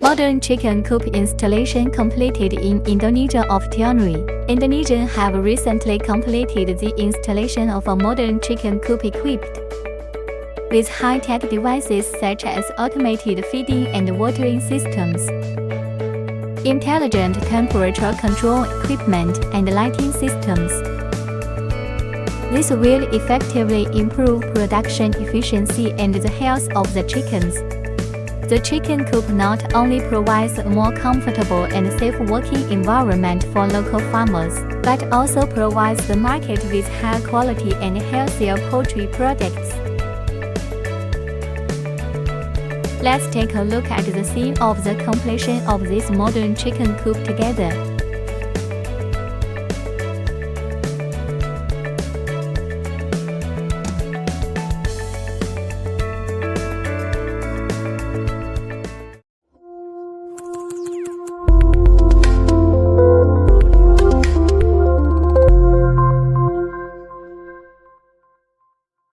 Modern chicken coop installation completed in Indonesia of Tianri. Indonesia have recently completed the installation of a modern chicken coop equipped with high-tech devices such as automated feeding and watering systems, intelligent temperature control equipment, and lighting systems. This will effectively improve production efficiency and the health of the chickens. The chicken coop not only provides a more comfortable and safe working environment for local farmers, but also provides the market with higher quality and healthier poultry products. Let's take a look at the scene of the completion of this modern chicken coop together.